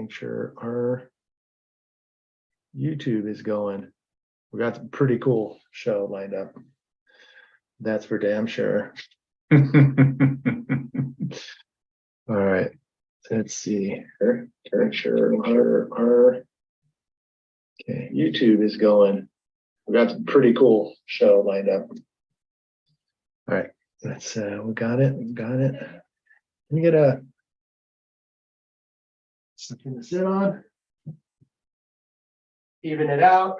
make sure our YouTube is going. We got a pretty cool show lined up. That's for damn sure. All right. Let's see. Make sure our okay, YouTube is going. We got a pretty cool show lined up. All right. Let's we got it. Let me get something to sit on. Even it out.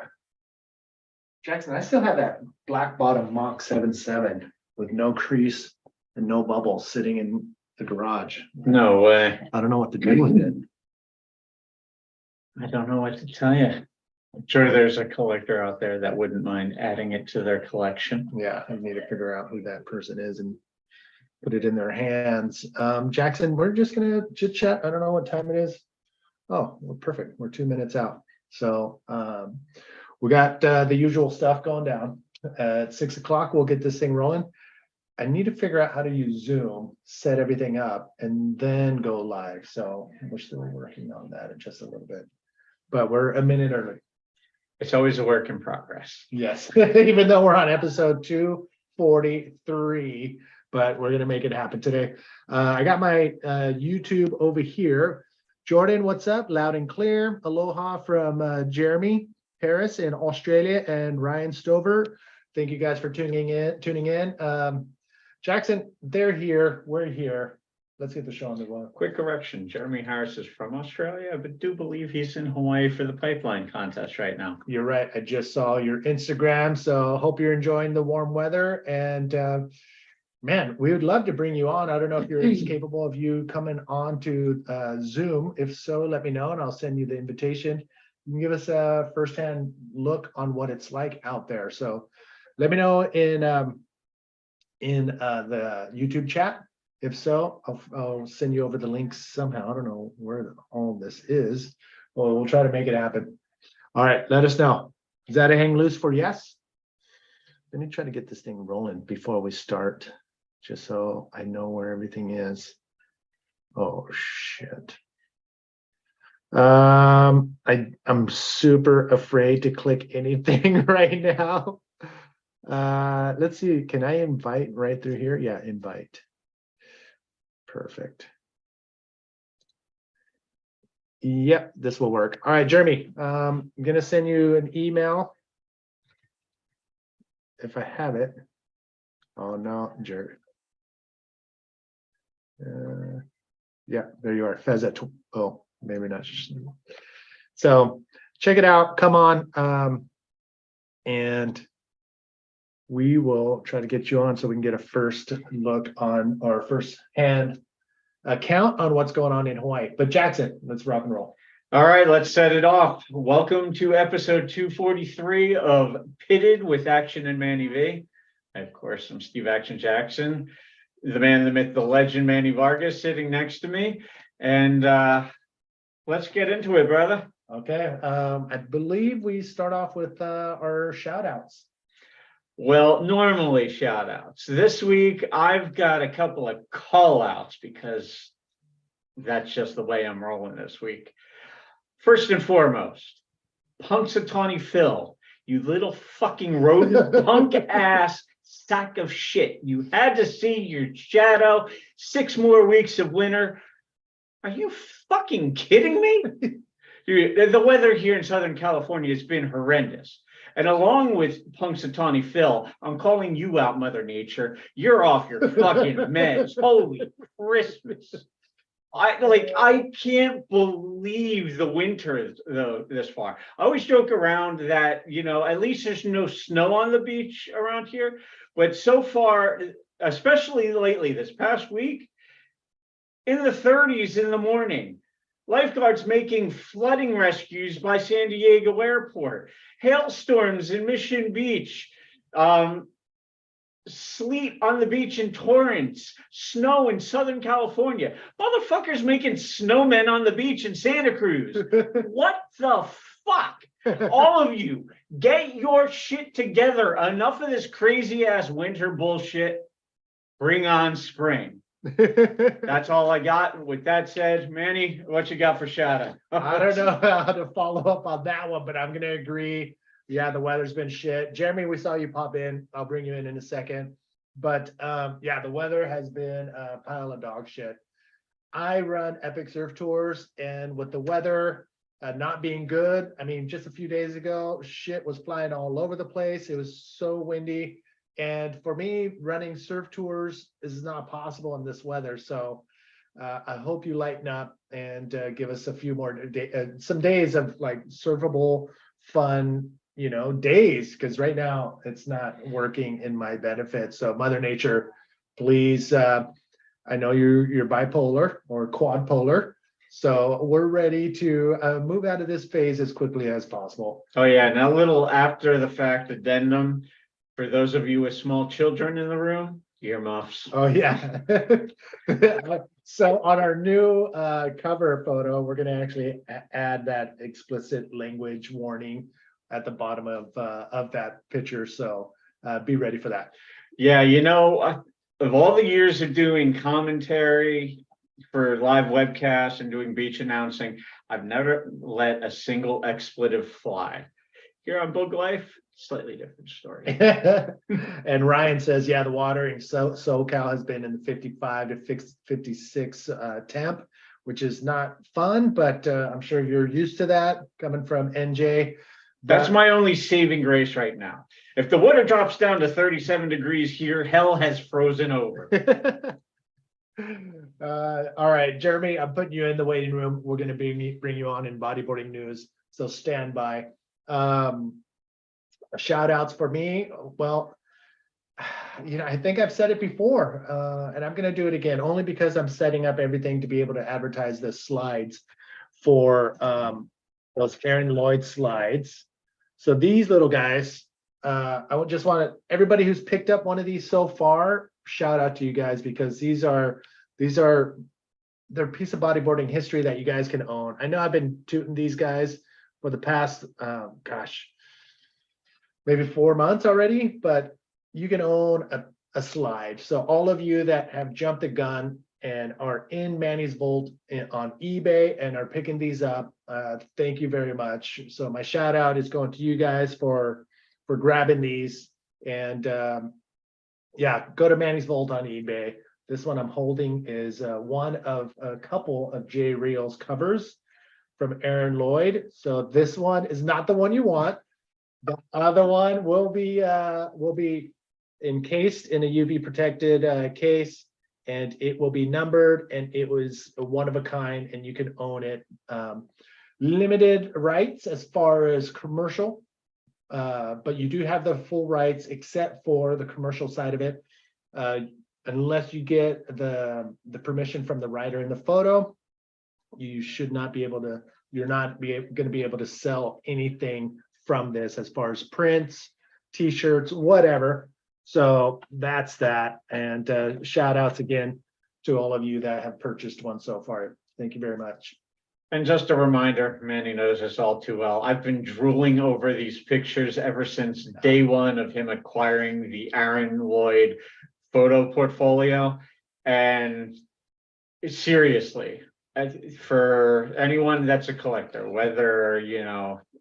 Jackson, I still have that black bottom Mach 77 with no crease and no bubble sitting in the garage. No way. I don't know what to do with it. I don't know what to tell you. I'm sure there's a collector out there that wouldn't mind adding it to their collection. Yeah, I need to figure out who that person is and put it in their hands. Jackson, we're just gonna chit chat. I don't know what time it is. Oh, well, perfect. We're 2 minutes out. So we got the usual stuff going down. At 6 o'clock, we'll get this thing rolling. I need to figure out how to use Zoom, set everything up, and then go live. So we're still working on that in just a little bit. But we're a minute early. It's always a work in progress. Yes, even though we're on episode 243, but we're going to make it happen today. I got my YouTube over here. Jordan, what's up? Loud and clear. Aloha from Jeremy Harris in Australia and Ryan Stover. Thank you guys for tuning in. Jackson, they're here. We're here. Let's get the show on the road. Quick correction. Jeremy Harris is from Australia, but do believe he's in Hawaii for the pipeline contest right now. You're right. I just saw your Instagram. So hope you're enjoying the warm weather. And man, we would love to bring you on. I don't know if you're capable of you coming on to Zoom. If so, let me know and I'll send you the invitation. You can give us a firsthand look on what it's like out there. So let me know in the YouTube chat. If so, I'll send you over the links somehow. I don't know where all this is. Well, we'll try to make it happen. All right, let us know. Is that a hang loose for yes? Let me try to get this thing rolling before we start, just so I know where everything is. Oh shit. I'm super afraid to click anything right now. Let's see. Can I invite right through here? Yeah, invite. Perfect. Yep, this will work. All right, Jeremy, I'm gonna send you an email if I have it. Oh no, Jerry. Yeah, there you are. Fezza. Oh, maybe not. So check it out. Come on, and we will try to get you on so we can get a first look on our first hand account on what's going on in Hawaii. But Jackson, let's rock and roll. All right, let's set it off. Welcome to episode 243 of Pitted with Action and Manny V. Of course, I'm Steve Action Jackson, the man, the myth, the legend, Manny Vargas, sitting next to me. And let's get into it, brother. Okay, I believe we start off with our shout outs. Well, normally shout outs. This week, I've got a couple of call outs because that's just the way I'm rolling this week. First and foremost, Punxsutawney Phil, you little fucking rodent punk ass sack of shit. You had to see your shadow. 6 more weeks of winter. Are you fucking kidding me? The weather here in Southern California has been horrendous. And along with Punxsutawney Phil, I'm calling you out, Mother Nature. You're off your fucking meds. Holy Christmas. I can't believe the winter though this far. I always joke around that, you know, at least there's no snow on the beach around here. But so far, especially lately, this past week, in the 30s in the morning. Lifeguards making flooding rescues by San Diego Airport. Hailstorms in Mission Beach. Sleet on the beach in Torrance. Snow in Southern California. Motherfuckers making snowmen on the beach in Santa Cruz. What the fuck? All of you, get your shit together. Enough of this crazy ass winter bullshit. Bring on spring. That's all I got. With that said, Manny, what you got for shout out? I don't know how to follow up on that one, but I'm gonna agree. Yeah, the weather's been shit. Jeremy, we saw you pop in. I'll bring you in a second. But yeah, the weather has been a pile of dog shit. I run Epic Surf Tours, and with the weather not being good, I mean, just a few days ago, shit was flying all over the place. It was so windy. And for me, running surf tours is not possible in this weather. So I hope you lighten up and give us a few more some days of like surfable, fun, days. Because right now it's not working in my benefit. So Mother Nature, please. I know you're bipolar or quadpolar, so we're ready to move out of this phase as quickly as possible. Oh yeah, and a little after the fact addendum for those of you with small children in the room, earmuffs. Oh yeah. So on our new cover photo, we're going to actually add that explicit language warning at the bottom of that picture. So be ready for that. Yeah, of all the years of doing commentary for live webcasts and doing beach announcing, I've never let a single expletive fly. Here on Book Life, slightly different story. And Ryan says, yeah, the water in SoCal has been in the 55 to 56 temp, which is not fun, but I'm sure you're used to that coming from NJ. That's my only saving grace right now. If the water drops down to 37 degrees here, hell has frozen over. All right, Jeremy, I'm putting you in the waiting room. We're going to bring you on in bodyboarding news, so stand by. Shout outs for me. Well, I think I've said it before, and I'm going to do it again, only because I'm setting up everything to be able to advertise the slides for those Aaron Lloyd slides. So these little guys, I would just want everybody who's picked up one of these so far, shout out to you guys, because they're a piece of bodyboarding history that you guys can own. I know I've been tooting these guys for the past, maybe 4 months already, but you can own a slide. So all of you that have jumped the gun and are in Manny's Vault on eBay and are picking these up, thank you very much. So my shout out is going to you guys for grabbing these. And yeah, go to Manny's Vault on eBay. This one I'm holding is one of a couple of Jay Reel's covers from Aaron Lloyd. So this one is not the one you want. The other one will be encased in a UV protected case, and it will be numbered, and it was a one of a kind, and you can own it. Limited rights as far as commercial, but you do have the full rights except for the commercial side of it. Unless you get the permission from the writer in the photo, you should not be able to, you're not going to be able to sell anything from this as far as prints, t-shirts, whatever. So that's that. And shout outs again to all of you that have purchased one so far. Thank you very much. And just a reminder, Manny knows this all too well. I've been drooling over these pictures ever since day one of him acquiring the Aaron Lloyd photo portfolio. And seriously, for anyone that's a collector, whether,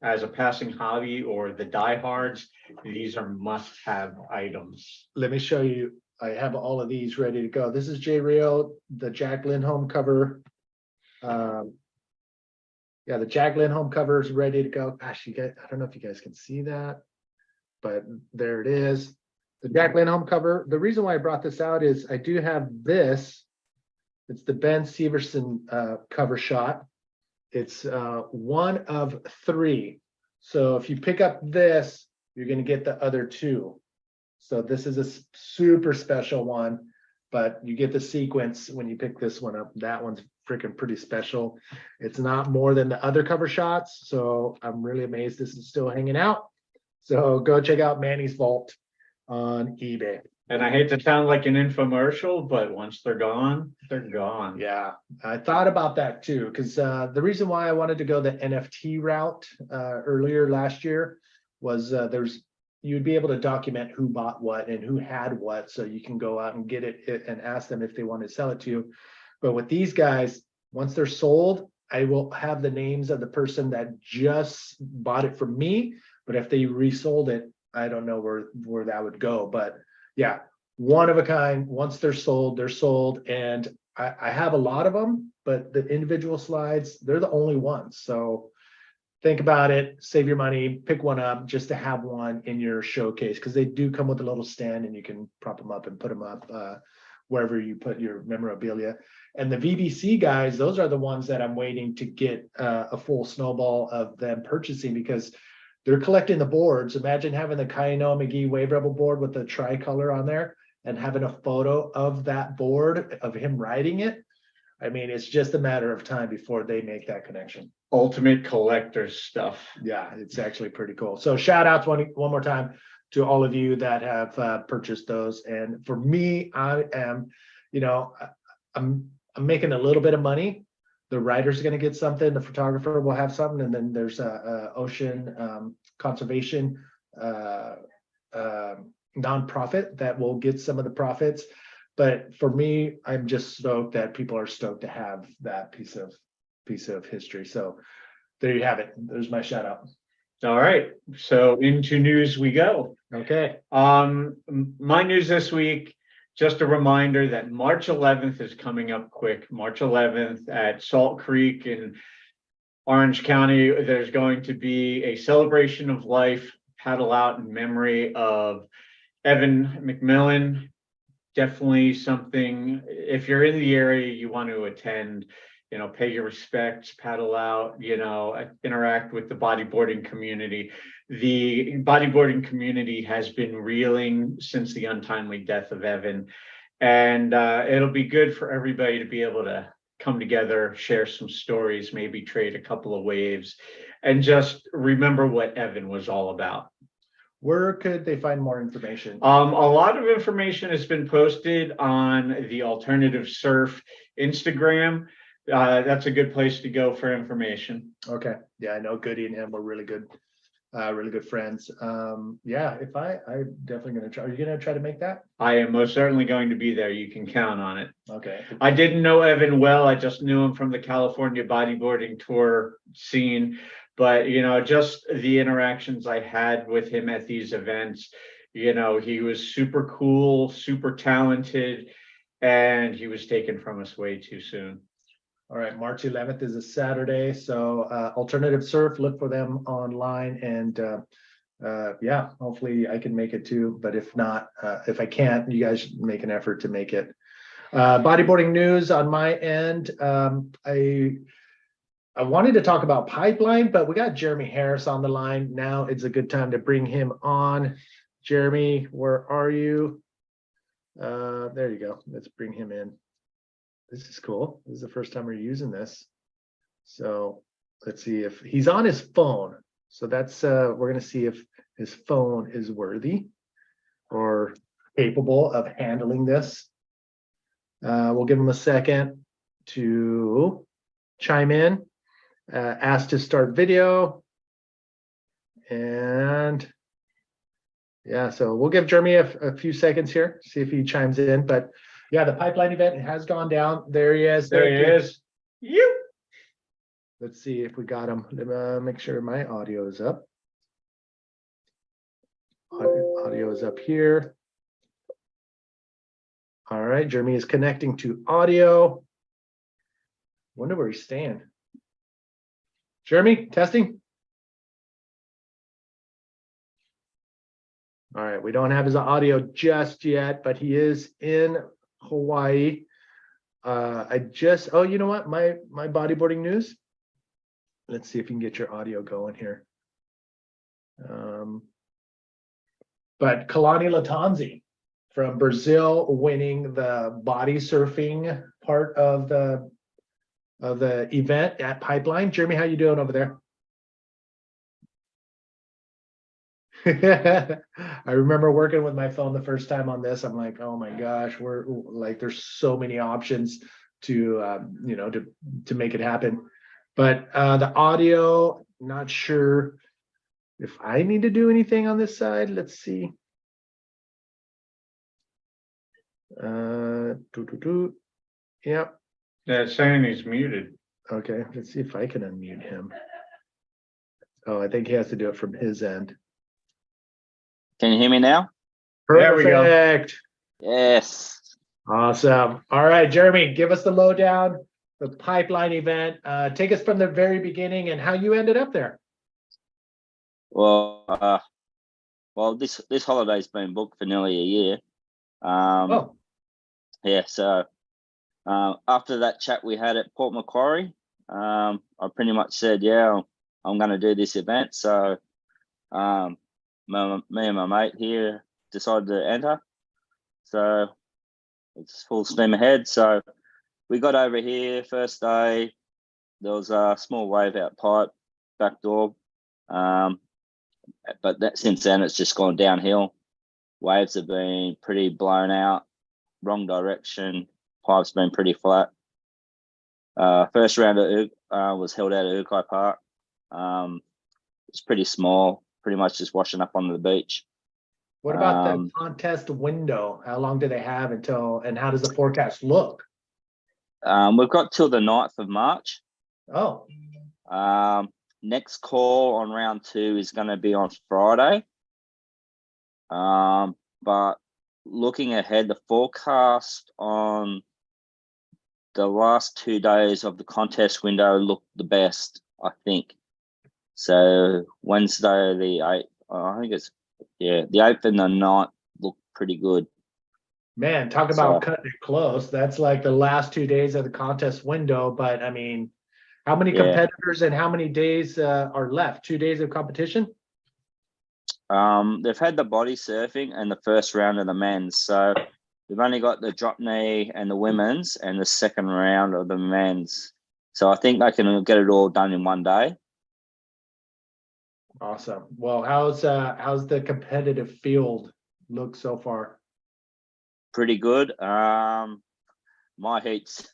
as a passing hobby or the diehards, these are must-have items. Let me show you. I have all of these ready to go. This is Jay Rio, the Jack Lindholm cover. Yeah, the Jack Lindholm cover is ready to go. Gosh, you guys, I don't know if you guys can see that, but there it is. The Jack Lindholm cover. The reason why I brought this out is I do have this. It's the Ben Severson cover shot. It's one of 3. So if you pick up this, you're going to get the other 2. So this is a super special one, but you get the sequence when you pick this one up. That one's freaking pretty special. It's not more than the other cover shots. So I'm really amazed this is still hanging out. So go check out Manny's Vault on eBay. And I hate to sound like an infomercial, but once they're gone, they're gone. Yeah, I thought about that too, because the reason why I wanted to go the NFT route earlier last year was there's you'd be able to document who bought what and who had what, so you can go out and get it and ask them if they want to sell it to you. But with these guys, once they're sold, I will have the names of the person that just bought it from me. But if they resold it, I don't know where that would go. But yeah, one of a kind. Once they're sold, they're sold. And I have a lot of them, but the individual slides, they're the only ones. So think about it, save your money, pick one up just to have one in your showcase, because they do come with a little stand and you can prop them up and put them up wherever you put your memorabilia. And the VBC guys, those are the ones that I'm waiting to get a full snowball of them purchasing, because they're collecting the boards. Imagine having the Kainoa McGee Wave Rebel board with the tricolor on there and having a photo of that board of him riding it. I mean, it's just a matter of time before they make that connection. Ultimate collector's stuff. Yeah, it's actually pretty cool. So shout out one more time to all of you that have purchased those. And for me, I am, I'm making a little bit of money. The writer's going to get something. The photographer will have something, and then there's a ocean conservation nonprofit that will get some of the profits. But for me, I'm just stoked that people are stoked to have that piece of history. So there you have it. There's my shout out. All right. So into news we go. Okay. My news this week, just a reminder that March 11th is coming up quick. March 11th at Salt Creek in Orange County, there's going to be a celebration of life paddle out in memory of Evan McMillan. Definitely something, if you're in the area, you want to attend, pay your respects, paddle out, interact with the bodyboarding community. The bodyboarding community has been reeling since the untimely death of Evan. And it'll be good for everybody to be able to come together, share some stories, maybe trade a couple of waves, and just remember what Evan was all about. Where could they find more information? A lot of information has been posted on the Alternative Surf Instagram. That's a good place to go for information. Okay. Yeah, I know Goody and him were really good friends. Yeah, I'm definitely going to try. Are you going to try to make that? I am most certainly going to be there. You can count on it. Okay. I didn't know Evan well. I just knew him from the California bodyboarding tour scene. But, just the interactions I had with him at these events, he was super cool, super talented, and he was taken from us way too soon. All right, March 11th is a Saturday. So Alternative Surf, look for them online. And yeah, hopefully I can make it too. But if not, if I can't, you guys make an effort to make it. Bodyboarding news on my end. I wanted to talk about Pipeline, but we got Jeremy Harris on the line. Now it's a good time to bring him on. Jeremy, where are you? There you go. Let's bring him in. This is cool. This is the first time we're using this. So let's see if he's on his phone. So that's we're going to see if his phone is worthy or capable of handling this. We'll give him a second to chime in. Asked to start video. And yeah, so we'll give Jeremy a few seconds here, see if he chimes in. But yeah, the Pipeline event has gone down. There he is. There he is. You. Let's see if we got him. Let me make sure my audio is up. Audio is up here. All right, Jeremy is connecting to audio. Wonder where he's staying. Jeremy, testing. All right, we don't have his audio just yet, but he is in Hawaii. Oh, you know what? My bodyboarding news. Let's see if you can get your audio going here. But Kalani Latanzi from Brazil winning the body surfing part of the event at Pipeline. Jeremy, how you doing over there? I remember working with my phone the first time on this. I'm like, oh my gosh, we're like, there's so many options to to make it happen. But the audio, not sure if I need to do anything on this side, let's see. Yep. That's saying he's muted. Okay, let's see if I can unmute him. Oh, I think he has to do it from his end. Can you hear me now? There we go. Perfect. Yes. Awesome. All right, Jeremy, give us the lowdown, the pipeline event. Take us from the very beginning and how you ended up there. Well, this holiday's been booked for nearly a year. Oh, Yeah. So after that chat we had at Port Macquarie, I pretty much said, yeah, I'm going to do this event. So me and my mate here decided to enter. So it's full steam ahead. So we got over here first day. There was a small wave out pipe back door, but since then it's just gone downhill. Waves have been pretty blown out, wrong direction. Pipe's been pretty flat. First round was held out at Ukai Park. It's pretty small, pretty much just washing up on the beach. what about the contest window? How long do they have until, and how does the forecast look? We've got till the 9th of March. Oh, Next call on round 2 is going to be on Friday. But looking ahead, the forecast on the last 2 days of the contest window looked the best, I think. So Wednesday, the 8th, I think it's, yeah, the 8th and the 9th look pretty good. man, talk about cutting it close. That's like the last 2 days of the contest window. But I mean, how many competitors and how many days are left? 2 days of competition? They've had the body surfing and the first round of the men's. So we've only got the drop knee and the women's and the second round of the men's. So I think they can get it all done in one day. Awesome. Well, how's the competitive field look so far? Pretty good. My heats,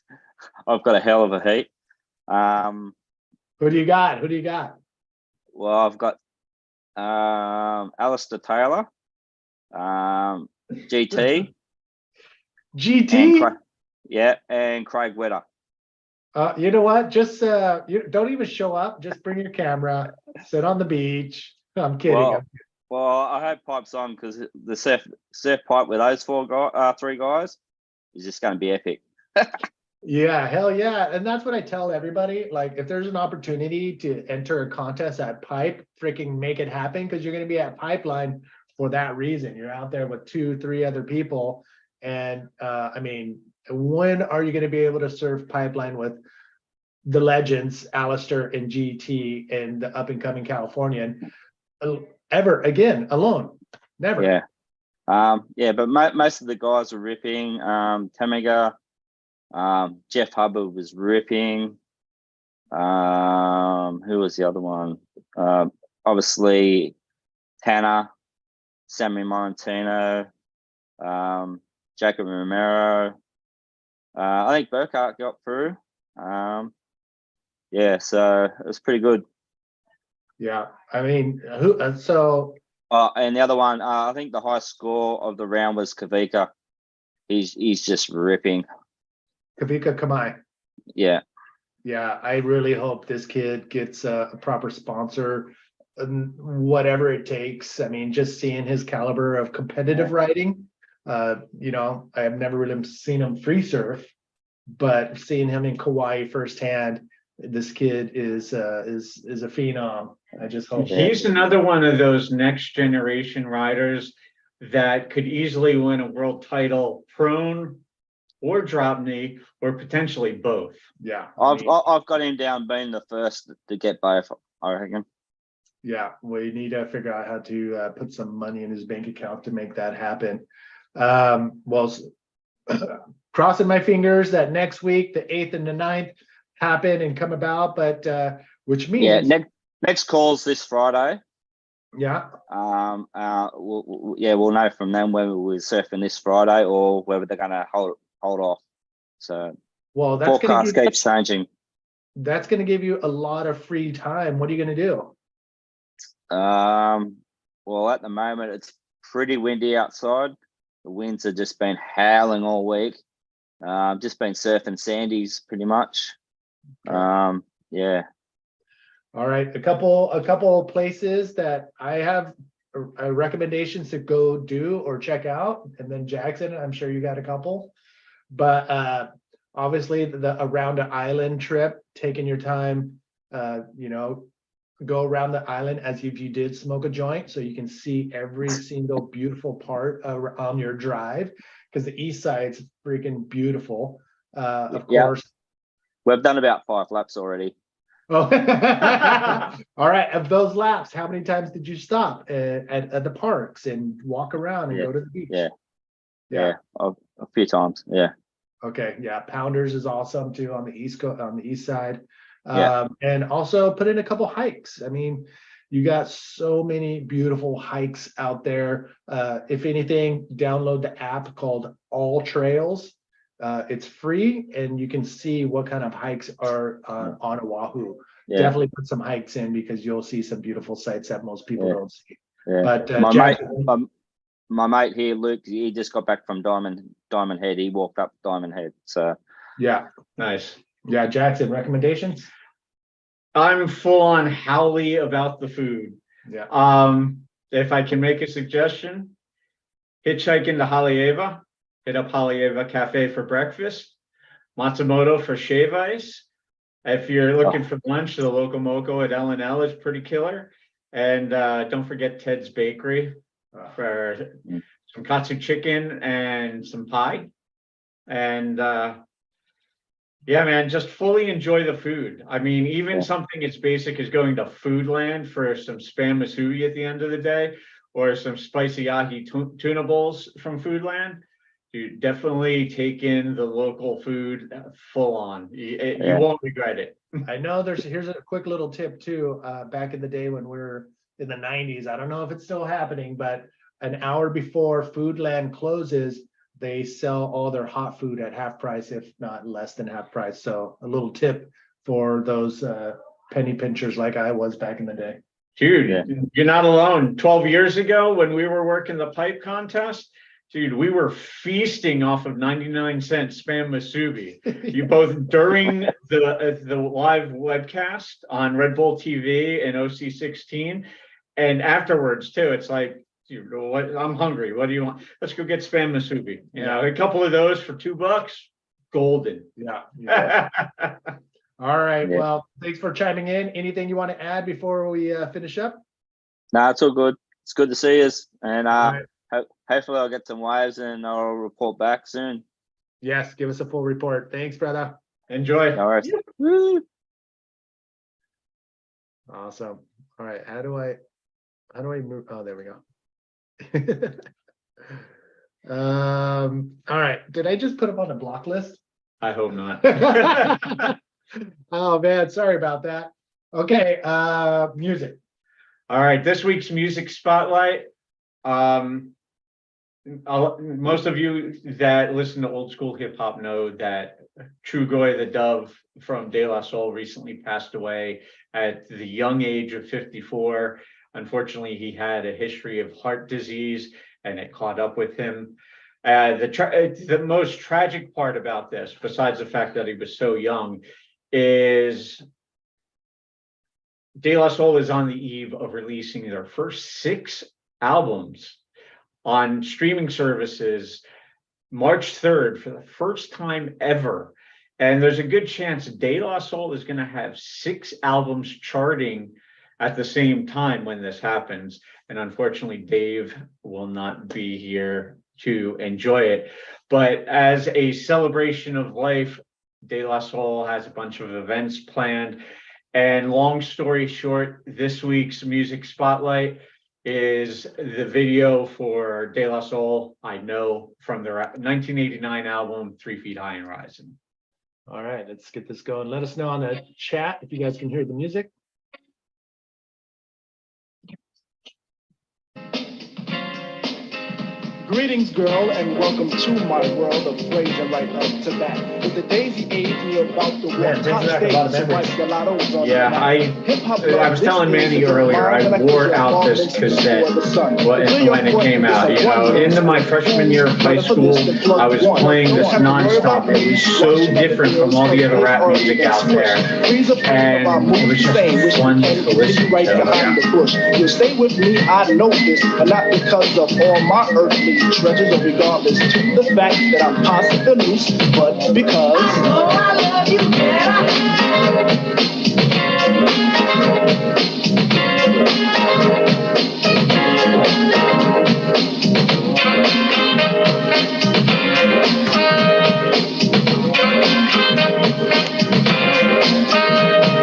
I've got a hell of a heat. Who do you got? Who do you got? Well, I've got Alistair Taylor, GT, GT? and Craig Wetter. You know what? Just you don't even show up. Just bring your camera. Sit on the beach. I'm kidding. Well, I had pipes on because the surf pipe with those three guys is just going to be epic. Yeah, hell yeah. And that's what I tell everybody. Like, if there's an opportunity to enter a contest at Pipe, freaking make it happen, because you're going to be at Pipeline for that reason. You're out there with 2-3 other people. And I mean, when are you going to be able to surf Pipeline with the legends, Alistair and GT and the up and coming Californian ever again alone? Never. Yeah. But most of the guys are ripping. Tamiga, Jeff Hubbard was ripping. Who was the other one? Obviously Tanner, Sammy Morantino, Jacob Romero. I think Burkhart got through. Yeah, so it was pretty good. Yeah, I mean, so. And the other one, I think the high score of the round was Kavika. He's just ripping. Kavika Kamai. Yeah. Yeah, I really hope this kid gets a proper sponsor, whatever it takes. I mean, just seeing his caliber of competitive riding, you know, I have never really seen him free surf, but seeing him in Kauai firsthand, this kid is a phenom. I just hope he's another one of those next generation riders that could easily win a world title prone or drop knee, or potentially both. Yeah, I've got him down being the first to get both, I reckon. Yeah, we need to figure out how to put some money in his bank account to make that happen. Well, crossing my fingers that next week, the 8th and the 9th, happen and come about, but which means next call's this Friday. Yeah. We'll know from them whether we're surfing this Friday or whether they're going to hold off. So, well, that's forecast keeps changing. That's going to give you a lot of free time. What are you going to do? Well, at the moment it's pretty windy outside. The winds have just been howling all week. Just been surfing sandies pretty much. Yeah. All right, a couple places that I have recommendations to go do or check out, and then Jackson, I'm sure you got a couple. But obviously the around the island trip, taking your time, go around the island as if you did smoke a joint, so you can see every single beautiful part on your drive, because the east side's freaking beautiful. Of course. We've done about 5 laps already. Oh, all right. Of those laps, how many times did you stop at the parks and walk around and go to the beach? Yeah, a few times. Yeah. Okay. Yeah. Pounders is awesome too on the east side. And also put in a couple hikes. I mean, you got so many beautiful hikes out there. If anything, download the app called All Trails. It's free, and you can see what kind of hikes are on Oahu. Definitely put some hikes in, because you'll see some beautiful sights that most people don't see. But my mate here, Luke, he just got back from Diamond Head. He walked up Diamond Head. So yeah, nice. Yeah, Jackson, recommendations? I'm full on howly about the food. Yeah. If I can make a suggestion, hitchhike into Haleiwa, hit up Haleiwa Cafe for breakfast, Matsumoto for shave ice. If you're looking for lunch, the Loco Moco at L&L is pretty killer. And don't forget Ted's Bakery for some katsu chicken and some pie. And yeah, man, just fully enjoy the food. I mean, even something as basic as going to Foodland for some spam musubi at the end of the day, or some spicy ahi tuna bowls from Foodland. You definitely take in the local food full on. You won't regret it. I know here's a quick little tip too. Back in the day when we were in the 90s, I don't know if it's still happening, but an hour before Foodland closes, they sell all their hot food at half price, if not less than half price. So a little tip for those penny pinchers like I was back in the day. Dude, you're not alone. 12 years ago when we were working the pipe contest, dude, we were feasting off of 99-cent spam musubi. You both during the live webcast on Red Bull TV and OC16, and afterwards too. It's like, dude, I'm hungry. What do you want? Let's go get spam musubi. You know, a couple of those for $2, golden. Yeah. All right. Yeah. Well, thanks for chiming in. Anything you want to add before we finish up? No, it's all good. It's good to see us, and hopefully I'll get some waves and I'll report back soon. Yes, give us a full report. Thanks, brother. Enjoy. No worries. Awesome. All right. How do I move? Oh, there we go. All right. Did I just put him on a block list? I hope not. Oh man, sorry about that. Okay, music. All right, this week's music spotlight. Most of you that listen to old school hip hop know that Trugoy the Dove from De La Soul recently passed away at the young age of 54. Unfortunately, he had a history of heart disease and it caught up with him. The most tragic part about this, besides the fact that he was so young, is De La Soul is on the eve of releasing their first 6 albums on streaming services March 3rd for the first time ever. And there's a good chance De La Soul is going to have 6 albums charting at the same time when this happens. And unfortunately, Dave will not be here to enjoy it. But as a celebration of life, De La Soul has a bunch of events planned. And long story short, this week's music spotlight is the video for De La Soul, I Know, from their 1989 album, 3 Feet High and Rising. All right, let's get this going. Let us know on the chat if you guys can hear the music. Greetings, girl, and welcome to my world of phrasing right up to that. With the daisy age, we're about to Man, walk brings top back a lot of stage to wipe memories. gelatos on Yeah, the mat. I Hip-hop was love, telling this is Manny the earlier, I reminder wore that out this involvements cassette before the sun. when Clear your it foot, came it's out. a You know, one-man into my sport. freshman year of high But for school, this, then plug I was one. playing Don't this have to worry about nonstop. It me was so watching other different from girls all the other flirt rap or music even out smush. there. Please approve of our And it movie was just fame, which fun became to the listen city right to. behind the bush. You'll stay with me, I know this, but not because of all my earthly treasures, or regardless to the fact that I'm possibly loose, but because oh, I love you,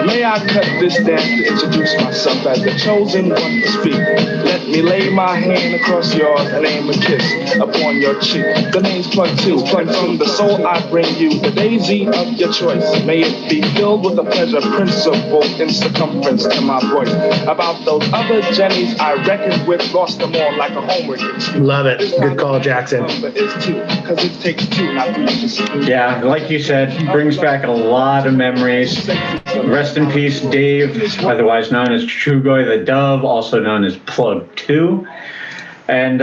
May I cut this dance to introduce myself as the chosen one to speak. Let me lay my hand across yours and aim a kiss upon your cheek. The name's Plug 2, and from the soul I bring you the daisy of your choice. May it be filled with a pleasure principle in circumference to my voice. About those other Jennies I reckoned with, lost them all like a homework excuse. Love it. Good call, Jackson. Number is 2, because it takes 2, not 3 to speak. Yeah, like you said, brings back a lot of memories. Rest in peace, Dave, otherwise known as Trugoy the Dove, also known as Plug 2. And,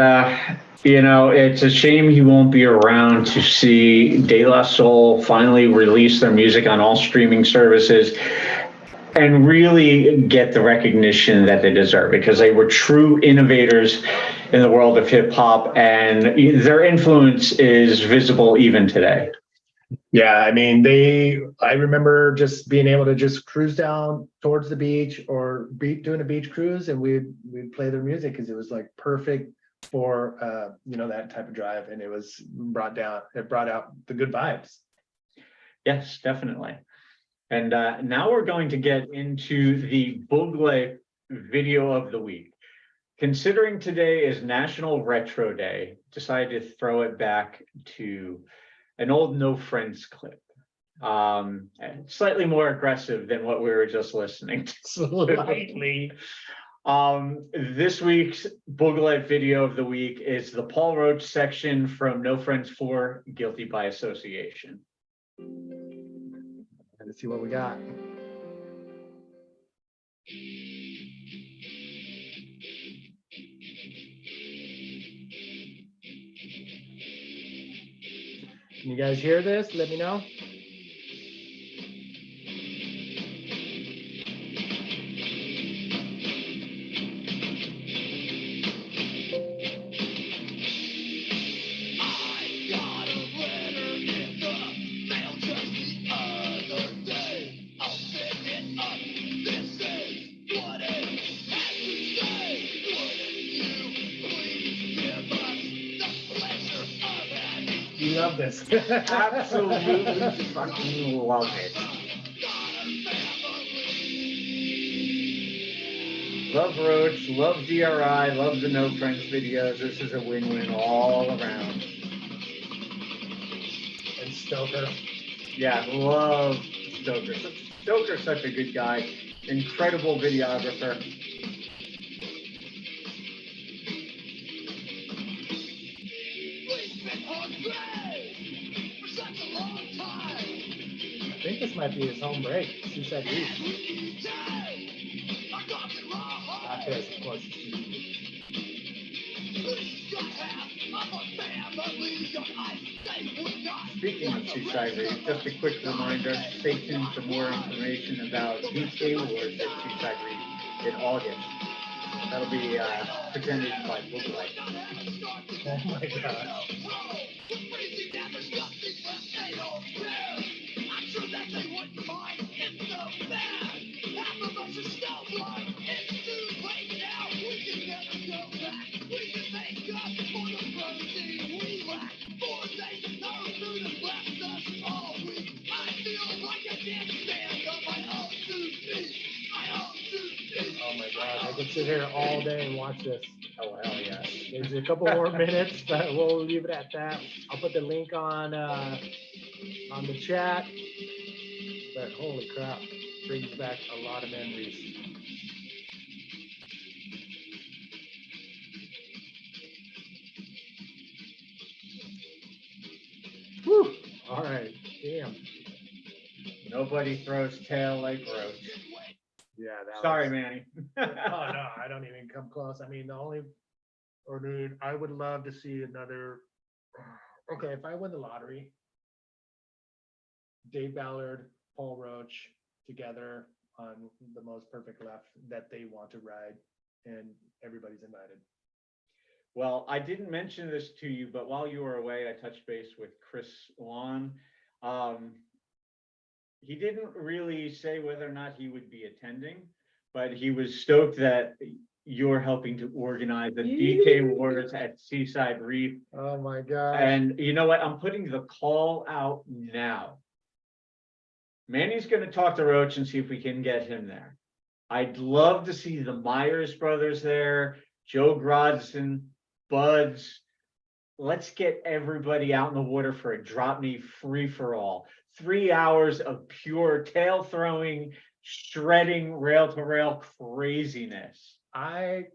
you know, it's a shame he won't be around to see De La Soul finally release their music on all streaming services and really get the recognition that they deserve, because they were true innovators in the world of hip hop, and their influence is visible even today. Yeah, I mean, I remember just being able to just cruise down towards the beach or doing a beach cruise, and we'd play their music because it was like perfect for you know, that type of drive, and it brought out the good vibes. Yes, definitely. And now we're going to get into the Bugle video of the week. Considering today is National Retro Day, decided to throw it back to an old No Friends clip. Slightly more aggressive than what we were just listening to. Slightly. This week's Bugle video of the week is the Paul Roach section from No Friends 4, Guilty by Association. Let's see what we got. Can you guys hear this? Let me know. You love this. Absolutely fucking love it. Love Roach, love DRI, love the No Friends videos. This is a win-win all around. And Stoker. Yeah, love Stoker. Stoker's such a good guy. Incredible videographer. I think this might be his home break. Suicide Reef. Not this, of course. Speaking of Seaside Reef, just a quick reminder, stay tuned for more information about UK Awards at Seaside Reef in August. That'll be presented by Booklight. Oh my god. Oh my god, I could sit here all day and watch this. Oh, hell yeah. There's a couple more minutes, but we'll leave it at that. I'll put the link on the chat. But holy crap, brings back a lot of memories. nobody throws tail like Roach. Yeah. Sorry, Manny. Oh, no, I don't even come close. I mean, dude, I would love to see another. Okay, if I win the lottery, Dave Ballard, Paul Roach together on the most perfect left that they want to ride, and everybody's invited. Well, I didn't mention this to you, but while you were away, I touched base with Chris Lawn. He didn't really say whether or not he would be attending, but he was stoked that you're helping to organize the DK Wars at Seaside Reef. Oh my gosh. And you know what? I'm putting the call out now. Manny's going to talk to Roach and see if we can get him there. I'd love to see the Myers brothers there, Joe Grodson, Buds. Let's get everybody out in the water for a drop knee free for all. 3 hours of pure tail throwing, shredding, rail to rail craziness. Okay,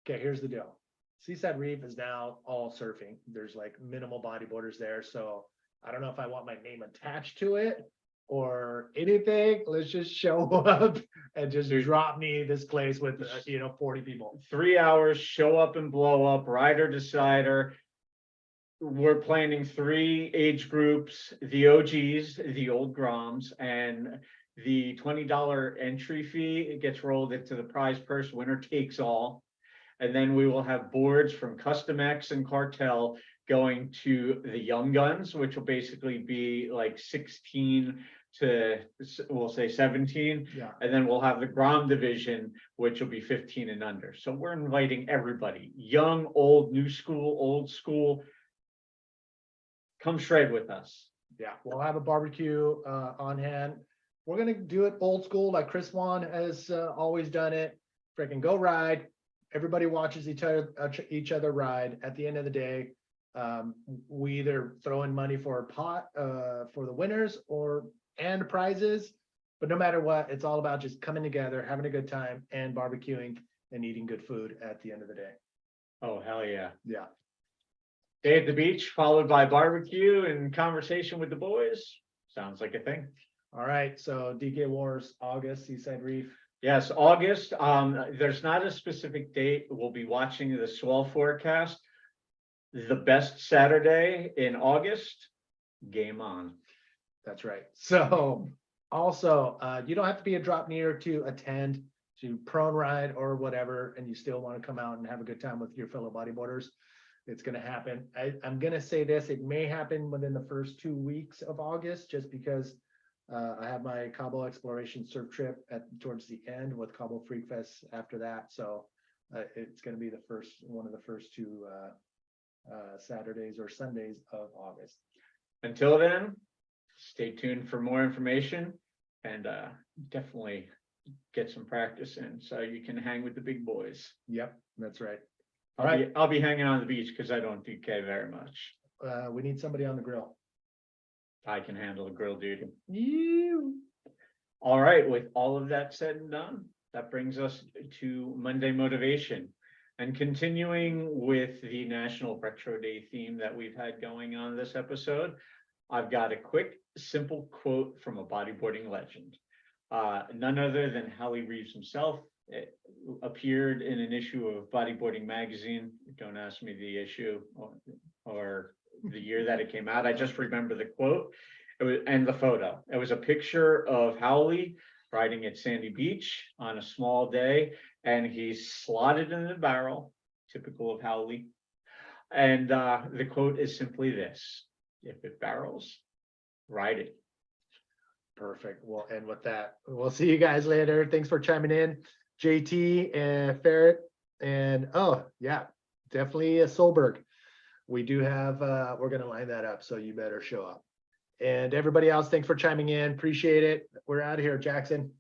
here's the deal. Seaside Reef is now all surfing. There's like minimal bodyboarders there. So I don't know if I want my name attached to it or anything. Let's just show up and just drop me this place with 40 people. 3 hours, show up and blow up, rider decider. We're planning 3 age groups, the OGs, the old Groms, and the $20 entry fee. It gets rolled into the prize purse, winner takes all. And then we will have boards from Custom X and Cartel going to the young guns, which will basically be like 16 to, we'll say 17. Yeah. And then we'll have the Grom division, which will be 15 and under. So we're inviting everybody, young, old, new school, old school. Come shred with us. Yeah, we'll have a barbecue on hand. We're gonna do it old school, like Chris Wan has always done it. Freaking go ride. Everybody watches each other ride. At the end of the day, we either throw in money for a pot for the winners and prizes. But no matter what, it's all about just coming together, having a good time, and barbecuing and eating good food at the end of the day. Oh, hell yeah. Yeah. Day at the beach, followed by barbecue and conversation with the boys. Sounds like a thing. All right. So DK Wars, August, Seaside Reef. Yes, August. There's not a specific date. We'll be watching the swell forecast. The best Saturday in August, game on. That's right. So also, you don't have to be a drop near to attend to prone ride or whatever, and you still want to come out and have a good time with your fellow bodyboarders. It's going to happen. I'm going to say this, it may happen within the first 2 weeks of August, just because I have my Cabo Exploration surf trip towards the end with Cabo Freak Fest after that. So it's going to be one of the first 2 Saturdays or Sundays of August. Until then, stay tuned for more information and definitely get some practice in so you can hang with the big boys. Yep, that's right. I'll be hanging on the beach because I don't DK very much. We need somebody on the grill. I can handle the grill duty. You. All right, with all of that said and done, that brings us to Monday Motivation. And continuing with the National Retro Day theme that we've had going on this episode, I've got a quick, simple quote from a bodyboarding legend. None other than Howie Reeves himself. It appeared in an issue of Bodyboarding Magazine. Don't ask me the issue or the year that it came out. I just remember the quote and the photo. It was a picture of Howley riding at Sandy Beach on a small day, and he's slotted in the barrel, typical of Howley. And the quote is simply this: if it barrels, ride it. Perfect. We'll end with that. We'll see you guys later. Thanks for chiming in, JT and Ferret. And oh yeah, definitely Solberg. We do have, we're going to line that up. So you better show up. And everybody else, thanks for chiming in. Appreciate it. We're out of here, Jackson.